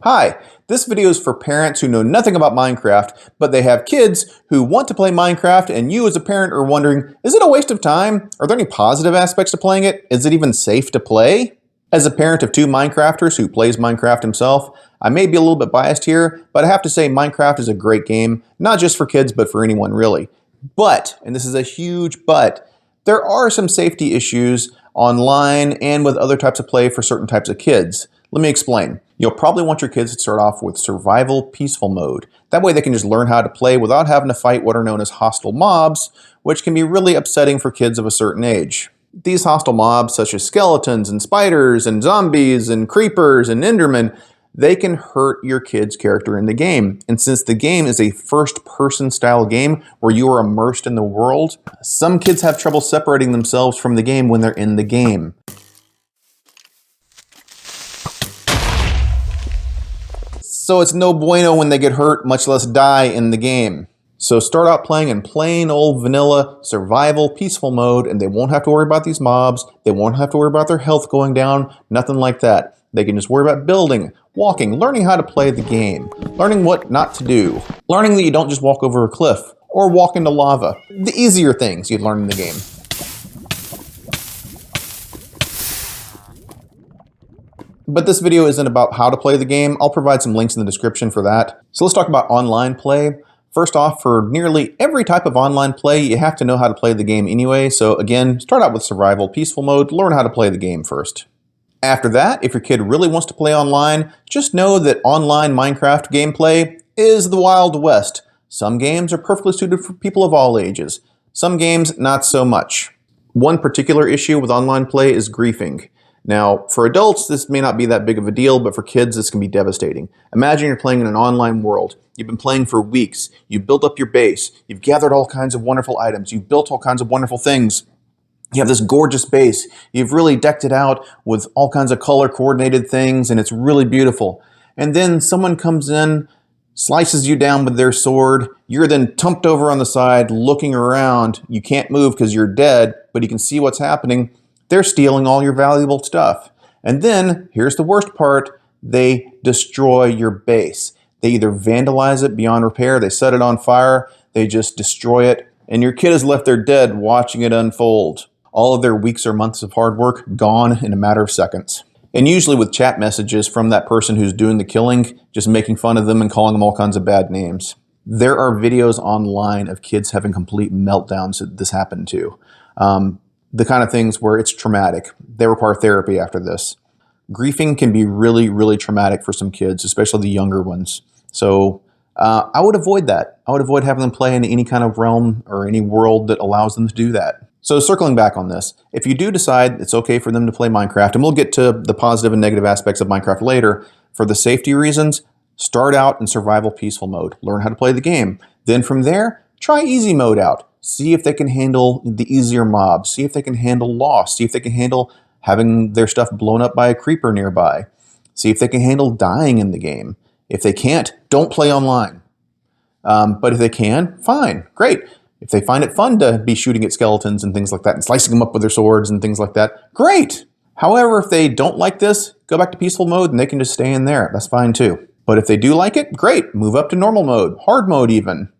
Hi, this video is for parents who know nothing about Minecraft, but they have kids who want to play Minecraft, and you as a parent are wondering, is it a waste of time? Are there any positive aspects to playing it? Is it even safe to play? As a parent of two Minecrafters who plays Minecraft himself, I may be a little bit biased here, but I have to say Minecraft is a great game, not just for kids, but for anyone really. But, and this is a huge but, there are some safety issues online and with other types of play for certain types of kids. Let me explain. You'll probably want your kids to start off with survival peaceful mode. That way they can just learn how to play without having to fight what are known as hostile mobs, which can be really upsetting for kids of a certain age. These hostile mobs, such as skeletons and spiders and zombies and creepers and endermen, they can hurt your kid's character in the game. And since the game is a first-person style game where you are immersed in the world, some kids have trouble separating themselves from the game when they're in the game. So it's no bueno when they get hurt, much less die in the game. So start out playing in plain old vanilla survival peaceful mode, and they won't have to worry about these mobs. They won't have to worry about their health going down, nothing like that. They can just worry about building, walking, learning how to play the game, learning what not to do, learning that you don't just walk over a cliff or walk into lava. The easier things you'd learn in the game. But this video isn't about how to play the game. I'll provide some links in the description for that. So let's talk about online play. First off, for nearly every type of online play, you have to know how to play the game anyway. So again, start out with survival peaceful mode, learn how to play the game first. After that, if your kid really wants to play online, just know that online Minecraft gameplay is the Wild West. Some games are perfectly suited for people of all ages. Some games, not so much. One particular issue with online play is griefing. Now, for adults, this may not be that big of a deal, but for kids, this can be devastating. Imagine you're playing in an online world. You've been playing for weeks. You've built up your base. You've gathered all kinds of wonderful items. You've built all kinds of wonderful things. You have this gorgeous base. You've really decked it out with all kinds of color-coordinated things, and it's really beautiful. And then someone comes in, slices you down with their sword. You're then tumped over on the side, looking around. You can't move because you're dead, but you can see what's happening. They're stealing all your valuable stuff. And then, here's the worst part, they destroy your base. They either vandalize it beyond repair, they set it on fire, they just destroy it, and your kid is left there dead watching it unfold. All of their weeks or months of hard work gone in a matter of seconds. And usually with chat messages from that person who's doing the killing, just making fun of them and calling them all kinds of bad names. There are videos online of kids having complete meltdowns that this happened to. The kind of things where it's traumatic. They require therapy after this. Griefing can be really, really traumatic for some kids, especially the younger ones. So I would avoid that. I would avoid having them play in any kind of realm or any world that allows them to do that. So circling back on this, if you do decide it's okay for them to play Minecraft, and we'll get to the positive and negative aspects of Minecraft later, for the safety reasons, start out in survival peaceful mode. Learn how to play the game. Then from there, try easy mode out. See if they can handle the easier mobs. See if they can handle loss. See if they can handle having their stuff blown up by a creeper nearby. See if they can handle dying in the game. If they can't, don't play online. But if they can, fine, great. If they find it fun to be shooting at skeletons and things like that and slicing them up with their swords and things like that, great. However, if they don't like this, go back to peaceful mode and they can just stay in there. That's fine too. But if they do like it, great. Move up to normal mode, hard mode even.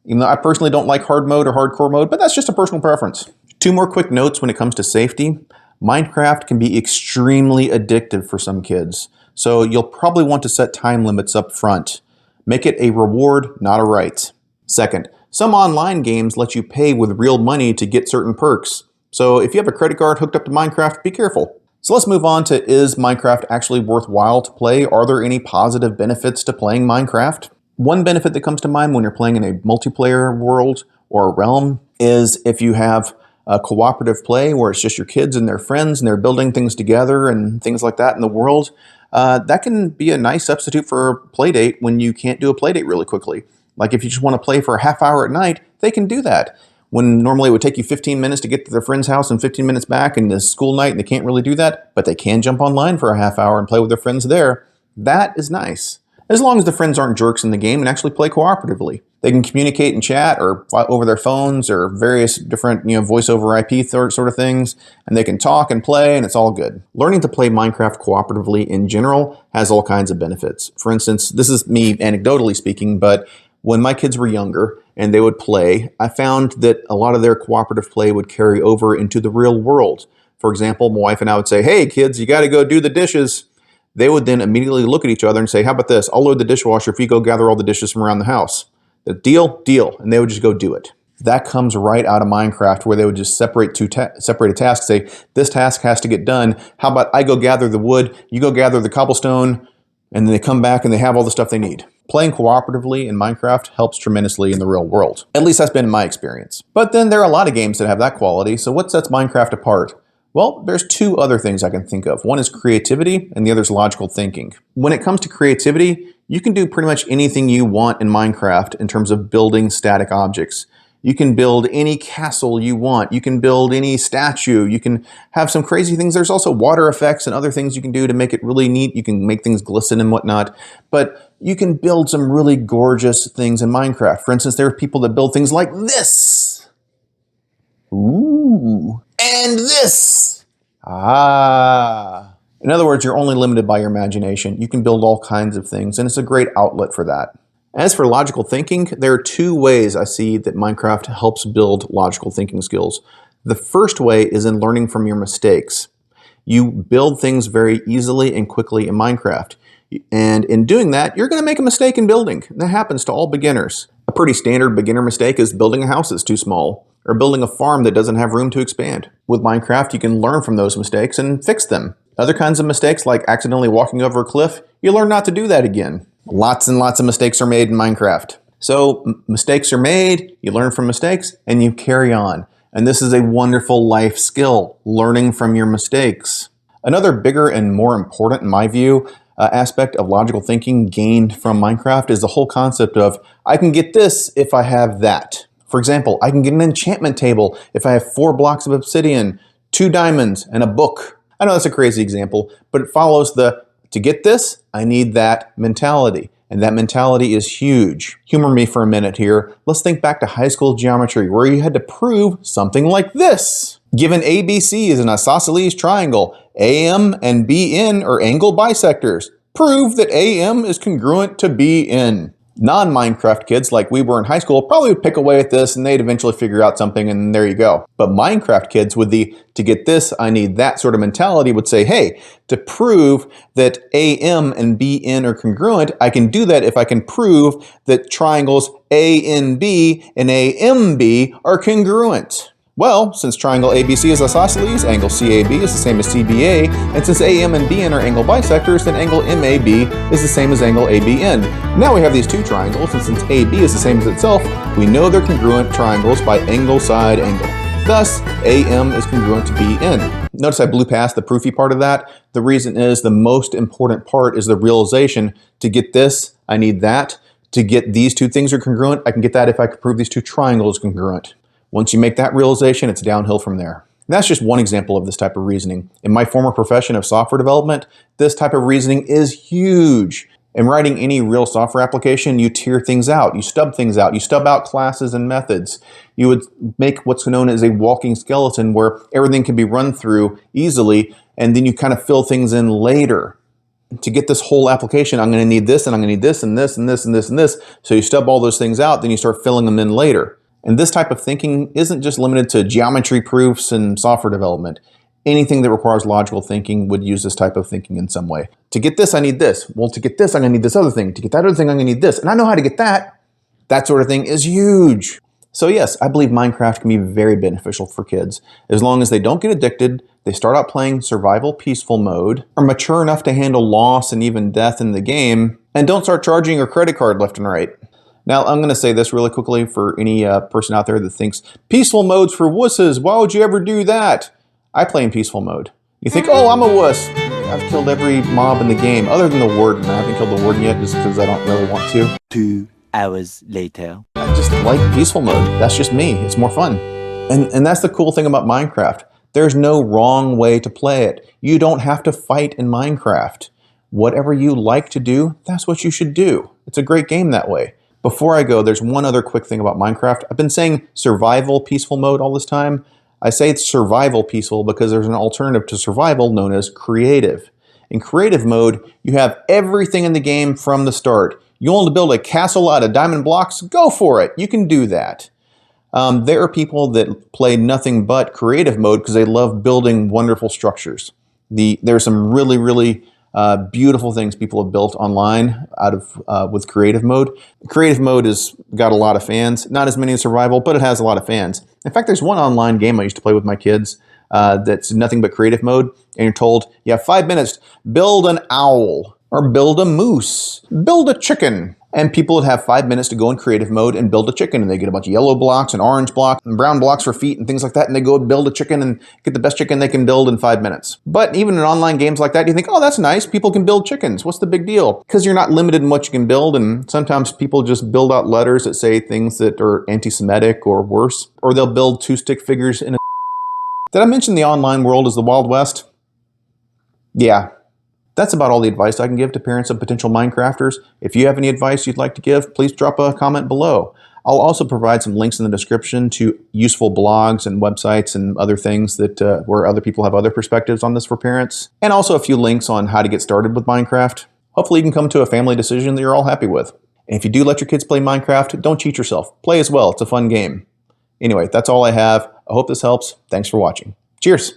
Even though I personally don't like hard mode or hardcore mode, but that's just a personal preference. Two more quick notes when it comes to safety. Minecraft can be extremely addictive for some kids, so you'll probably want to set time limits up front. Make it a reward, not a right. Second, some online games let you pay with real money to get certain perks. So if you have a credit card hooked up to Minecraft, be careful. So let's move on to, is Minecraft actually worthwhile to play? Are there any positive benefits to playing Minecraft? One benefit that comes to mind when you're playing in a multiplayer world or a realm is if you have a cooperative play where it's just your kids and their friends and they're building things together and things like that in the world, that can be a nice substitute for a play date when you can't do a play date really quickly. Like if you just want to play for a half hour at night, they can do that. When normally it would take you 15 minutes to get to their friend's house and 15 minutes back in the school night, and they can't really do that, but they can jump online for a half hour and play with their friends there. That is nice. As long as the friends aren't jerks in the game and actually play cooperatively. They can communicate and chat or over their phones or various different, voice over IP sort of things, and they can talk and play, and it's all good. Learning to play Minecraft cooperatively in general has all kinds of benefits. For instance, this is me anecdotally speaking, but when my kids were younger and they would play, I found that a lot of their cooperative play would carry over into the real world. For example, my wife and I would say, "Hey kids, you got to go do the dishes." They would then immediately look at each other and say, "How about this? I'll load the dishwasher if you go gather all the dishes from around the house." The deal, deal. And they would just go do it. That comes right out of Minecraft, where they would just separate a task, say, this task has to get done. How about I go gather the wood, you go gather the cobblestone, and then they come back and they have all the stuff they need. Playing cooperatively in Minecraft helps tremendously in the real world. At least that's been my experience. But then there are a lot of games that have that quality, so what sets Minecraft apart? Well, there's two other things I can think of. One is creativity, and the other is logical thinking. When it comes to creativity, you can do pretty much anything you want in Minecraft in terms of building static objects. You can build any castle you want. You can build any statue. You can have some crazy things. There's also water effects and other things you can do to make it really neat. You can make things glisten and whatnot. But you can build some really gorgeous things in Minecraft. For instance, there are people that build things like this. Ooh. And this. Ah. In other words, you're only limited by your imagination. You can build all kinds of things, and it's a great outlet for that. As for logical thinking, there are two ways I see that Minecraft helps build logical thinking skills. The first way is in learning from your mistakes. You build things very easily and quickly in Minecraft. And in doing that, you're going to make a mistake in building. That happens to all beginners. A pretty standard beginner mistake is building a house that's too small, or building a farm that doesn't have room to expand. With Minecraft, you can learn from those mistakes and fix them. Other kinds of mistakes, like accidentally walking over a cliff, you learn not to do that again. Lots and lots of mistakes are made in Minecraft. So mistakes are made, you learn from mistakes, and you carry on. And this is a wonderful life skill, learning from your mistakes. Another bigger and more important, in my view, aspect of logical thinking gained from Minecraft is the whole concept of, I can get this if I have that. For example, I can get an enchantment table if I have 4 blocks of obsidian, 2 diamonds, and a book. I know that's a crazy example, but it follows the, to get this, I need that mentality. And that mentality is huge. Humor me for a minute here. Let's think back to high school geometry, where you had to prove something like this. Given ABC is an isosceles triangle, AM and BN are angle bisectors. Prove that AM is congruent to BN. Non-Minecraft kids like we were in high school probably would pick away at this and they'd eventually figure out something and there you go. But Minecraft kids with the to get this, I need that sort of mentality would say, hey, to prove that AM and BN are congruent, I can do that if I can prove that triangles ANB and AMB are congruent. Well, since triangle ABC is isosceles, angle CAB is the same as CBA, and since AM and BN are angle bisectors, then angle MAB is the same as angle ABN. Now we have these two triangles, and since AB is the same as itself, we know they're congruent triangles by angle side angle. Thus, AM is congruent to BN. Notice I blew past the proofy part of that. The reason is the most important part is the realization, to get this, I need that. To get these two things are congruent, I can get that if I can prove these two triangles congruent. Once you make that realization, it's downhill from there. And that's just one example of this type of reasoning. In my former profession of software development, this type of reasoning is huge. In writing any real software application, you tier things out, you stub things out, you stub out classes and methods. You would make what's known as a walking skeleton where everything can be run through easily, and then you kind of fill things in later. To get this whole application, I'm going to need this, and I'm going to need this, and this, and this, and this, and this. So you stub all those things out, then you start filling them in later. And this type of thinking isn't just limited to geometry proofs and software development. Anything that requires logical thinking would use this type of thinking in some way. To get this, I need this. Well, to get this, I'm going to need this other thing. To get that other thing, I'm going to need this. And I know how to get that. That sort of thing is huge. So yes, I believe Minecraft can be very beneficial for kids. As long as they don't get addicted, they start out playing survival peaceful mode, are mature enough to handle loss and even death in the game, and don't start charging your credit card left and right. Now, I'm going to say this really quickly for any person out there that thinks, peaceful mode's for wusses, why would you ever do that? I play in peaceful mode. You think, oh, I'm a wuss. I've killed every mob in the game, other than the warden. I haven't killed the warden yet just because I don't really want to. 2 hours later. I just like peaceful mode. That's just me. It's more fun. And that's the cool thing about Minecraft. There's no wrong way to play it. You don't have to fight in Minecraft. Whatever you like to do, that's what you should do. It's a great game that way. Before I go, there's one other quick thing about Minecraft. I've been saying survival peaceful mode all this time. I say it's survival peaceful because there's an alternative to survival known as creative. In creative mode, you have everything in the game from the start. You want to build a castle out of diamond blocks? Go for it. You can do that. There are people that play nothing but creative mode because they love building wonderful structures. There's some really, really beautiful things people have built online with creative mode. Creative mode has got a lot of fans. Not as many as survival, but it has a lot of fans. In fact, there's one online game I used to play with my kids that's nothing but creative mode, and you're told you have 5 minutes, build an owl, or build a moose, build a chicken. And people would have 5 minutes to go in creative mode and build a chicken, and they get a bunch of yellow blocks and orange blocks and brown blocks for feet and things like that, and they go build a chicken and get the best chicken they can build in 5 minutes. But even in online games like that, you think, oh, that's nice, people can build chickens. What's the big deal? Because you're not limited in what you can build, and sometimes people just build out letters that say things that are anti-Semitic or worse, or they'll build 2 stick figures in a... Did I mention the online world is the Wild West? Yeah. That's about all the advice I can give to parents of potential Minecrafters. If you have any advice you'd like to give, please drop a comment below. I'll also provide some links in the description to useful blogs and websites and other things that where other people have other perspectives on this for parents, and also a few links on how to get started with Minecraft. Hopefully you can come to a family decision that you're all happy with. And if you do let your kids play Minecraft, don't cheat yourself. Play as well. It's a fun game. Anyway, that's all I have. I hope this helps. Thanks for watching. Cheers!